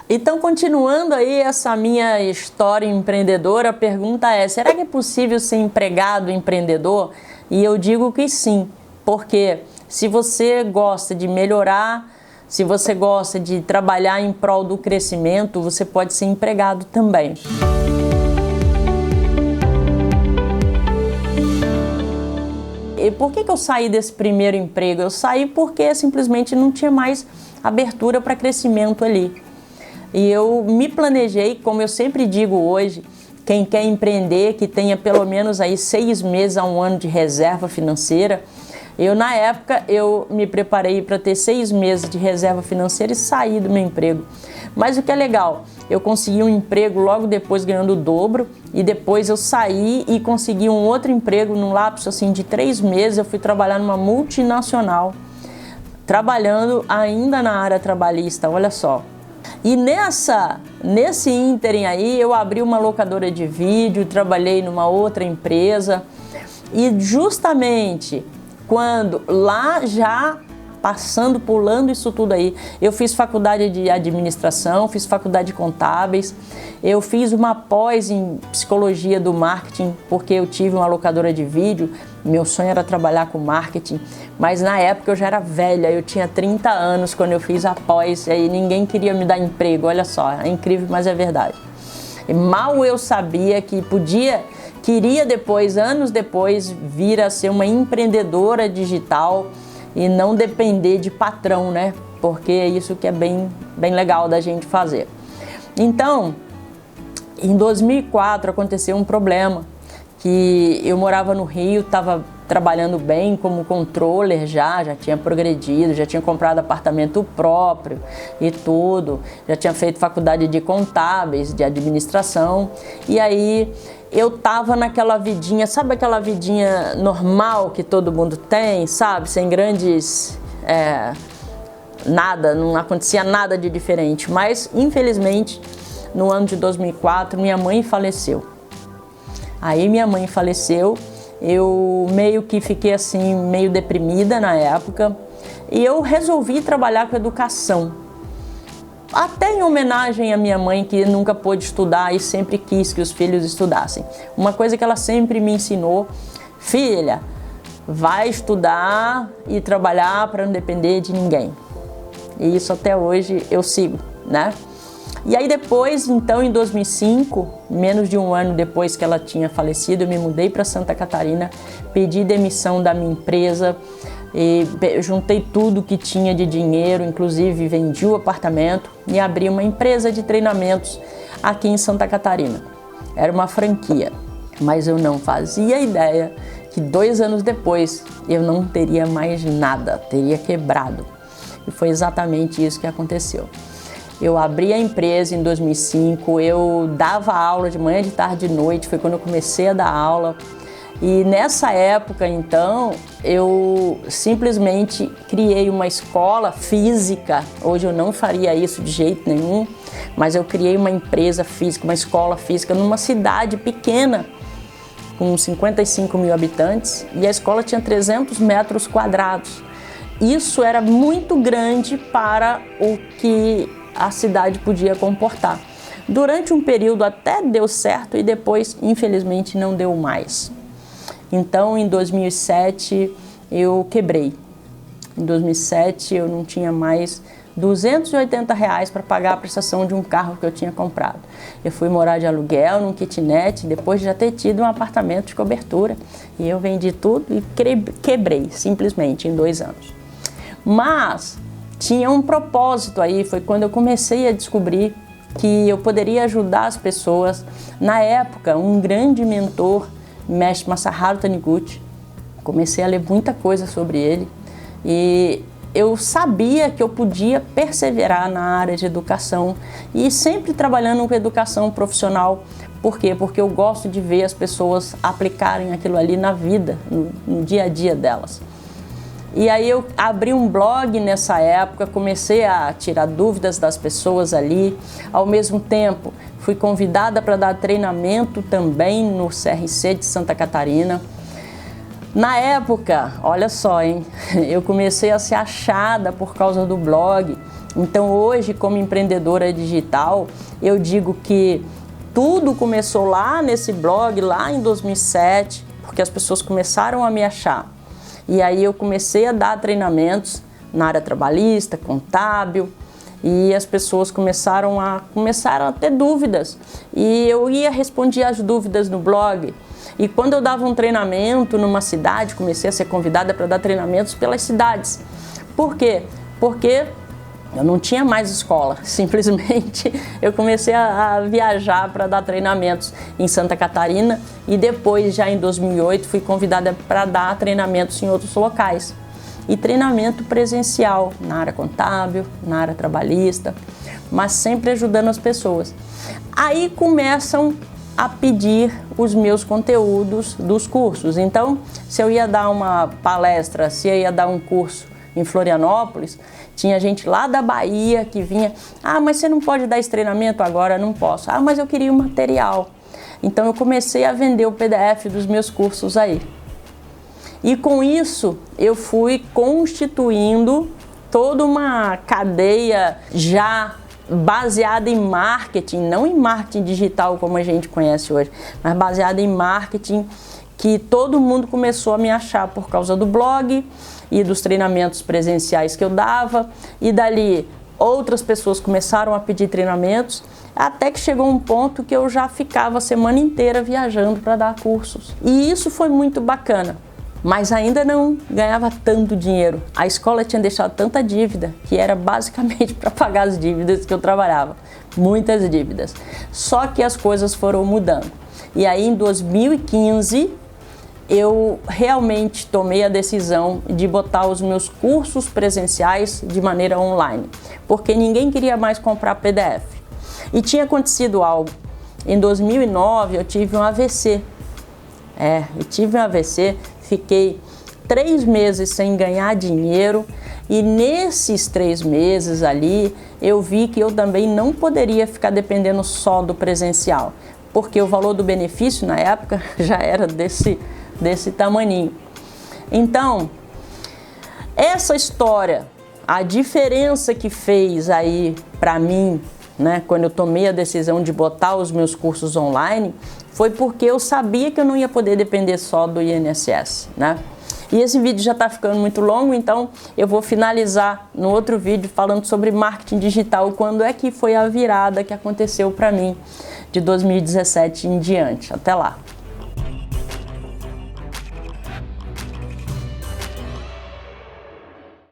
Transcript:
Então, continuando aí essa minha história empreendedora, a pergunta é: será que é possível ser empregado empreendedor? E eu digo que sim, porque se você gosta de melhorar, se você gosta de trabalhar em prol do crescimento, você pode ser empregado também. E por que eu saí desse primeiro emprego? Eu saí porque simplesmente não tinha mais abertura para crescimento ali. E eu me planejei, como eu sempre digo hoje, quem quer empreender, que tenha pelo menos aí 6 meses a 1 ano de reserva financeira. Na época, eu me preparei para ter 6 meses de reserva financeira e sair do meu emprego. Mas o que é legal, eu consegui um emprego logo depois ganhando o dobro, e depois eu saí e consegui um outro emprego num lapso assim, de 3 meses. Eu fui trabalhar numa multinacional, trabalhando ainda na área trabalhista, olha só. E nesse ínterim aí, eu abri uma locadora de vídeo, trabalhei numa outra empresa, e justamente quando lá já pulando isso tudo aí, eu fiz faculdade de administração, fiz faculdade de contábeis, eu fiz uma pós em psicologia do marketing, porque eu tive uma locadora de vídeo. Meu sonho era trabalhar com marketing, mas na época eu já era velha, eu tinha 30 anos quando eu fiz a pós, e aí ninguém queria me dar emprego. Olha só, é incrível, mas é verdade. E mal eu sabia que queria depois, anos depois, vir a ser uma empreendedora digital e não depender de patrão, né? Porque é isso que é bem legal da gente fazer. Então, em 2004 aconteceu um problema, que eu morava no Rio, estava trabalhando bem como controller, já tinha progredido, já tinha comprado apartamento próprio e tudo, já tinha feito faculdade de contábeis, de administração, e aí eu tava naquela vidinha, sabe aquela vidinha normal que todo mundo tem, sabe, sem grandes, nada, não acontecia nada de diferente, mas infelizmente no ano de 2004 minha mãe faleceu. Aí minha mãe faleceu, eu meio que fiquei assim, meio deprimida na época, e eu resolvi trabalhar com educação. Até em homenagem à minha mãe, que nunca pôde estudar e sempre quis que os filhos estudassem. Uma coisa que ela sempre me ensinou: filha, vai estudar e trabalhar para não depender de ninguém. E isso até hoje eu sigo, né? E aí depois, então, em 2005, menos de 1 ano depois que ela tinha falecido, eu me mudei para Santa Catarina, pedi demissão da minha empresa, e juntei tudo que tinha de dinheiro, inclusive vendi o apartamento e abri uma empresa de treinamentos aqui em Santa Catarina. Era uma franquia, mas eu não fazia ideia que 2 anos depois eu não teria mais nada, teria quebrado. E foi exatamente isso que aconteceu. Eu abri a empresa em 2005, eu dava aula de manhã, de tarde, de noite, foi quando eu comecei a dar aula. E nessa época, então, eu simplesmente criei uma escola física. Hoje eu não faria isso de jeito nenhum, mas eu criei uma empresa física, uma escola física numa cidade pequena, com 55 mil habitantes, e a escola tinha 300 metros quadrados. Isso era muito grande para o que a cidade podia comportar. Durante um período até deu certo e depois, infelizmente, não deu mais. Então, em 2007, eu quebrei. Em 2007, eu não tinha mais R$280 para pagar a prestação de um carro que eu tinha comprado. Eu fui morar de aluguel num kitnet, depois de já ter tido um apartamento de cobertura. E eu vendi tudo e quebrei, simplesmente, em 2 anos. Mas tinha um propósito aí, foi quando eu comecei a descobrir que eu poderia ajudar as pessoas. Na época, um grande mentor, mestre Masaharu Taniguchi, comecei a ler muita coisa sobre ele, e eu sabia que eu podia perseverar na área de educação e sempre trabalhando com educação profissional. Por quê? Porque eu gosto de ver as pessoas aplicarem aquilo ali na vida, no dia a dia delas. E aí eu abri um blog nessa época, comecei a tirar dúvidas das pessoas ali. Ao mesmo tempo, fui convidada para dar treinamento também no CRC de Santa Catarina. Na época, olha só, hein? Eu comecei a ser achada por causa do blog. Então hoje, como empreendedora digital, eu digo que tudo começou lá nesse blog, lá em 2007, porque as pessoas começaram a me achar. E aí eu comecei a dar treinamentos na área trabalhista, contábil, e as pessoas começaram a ter dúvidas. E eu respondia as dúvidas no blog. E quando eu dava um treinamento numa cidade, comecei a ser convidada para dar treinamentos pelas cidades. Por quê? Porque eu não tinha mais escola, simplesmente eu comecei a viajar para dar treinamentos em Santa Catarina e depois, já em 2008, fui convidada para dar treinamentos em outros locais. E treinamento presencial na área contábil, na área trabalhista, mas sempre ajudando as pessoas. Aí começam a pedir os meus conteúdos dos cursos. Então, se eu ia dar uma palestra, se eu ia dar um curso em Florianópolis, tinha gente lá da Bahia que vinha, mas você não pode dar esse treinamento agora? Não posso. Mas eu queria o material. Então eu comecei a vender o PDF dos meus cursos aí. E com isso eu fui constituindo toda uma cadeia já baseada em marketing, não em marketing digital como a gente conhece hoje, mas baseada em marketing, que todo mundo começou a me achar por causa do blog e dos treinamentos presenciais que eu dava, e dali outras pessoas começaram a pedir treinamentos, até que chegou um ponto que eu já ficava a semana inteira viajando para dar cursos. E isso foi muito bacana, mas ainda não ganhava tanto dinheiro. A escola tinha deixado tanta dívida que era basicamente para pagar as dívidas que eu trabalhava, muitas dívidas. Só que as coisas foram mudando. E aí em 2015, eu realmente tomei a decisão de botar os meus cursos presenciais de maneira online, porque ninguém queria mais comprar PDF. E tinha acontecido algo. Em 2009 eu tive um AVC. Fiquei 3 meses sem ganhar dinheiro, e nesses 3 meses ali eu vi que eu também não poderia ficar dependendo só do presencial, porque o valor do benefício na época já era desse tamaninho. Então, essa história, a diferença que fez aí para mim, né, quando eu tomei a decisão de botar os meus cursos online, foi porque eu sabia que eu não ia poder depender só do INSS, né? E esse vídeo já está ficando muito longo, então eu vou finalizar no outro vídeo falando sobre marketing digital, quando é que foi a virada que aconteceu para mim de 2017 em diante. Até lá!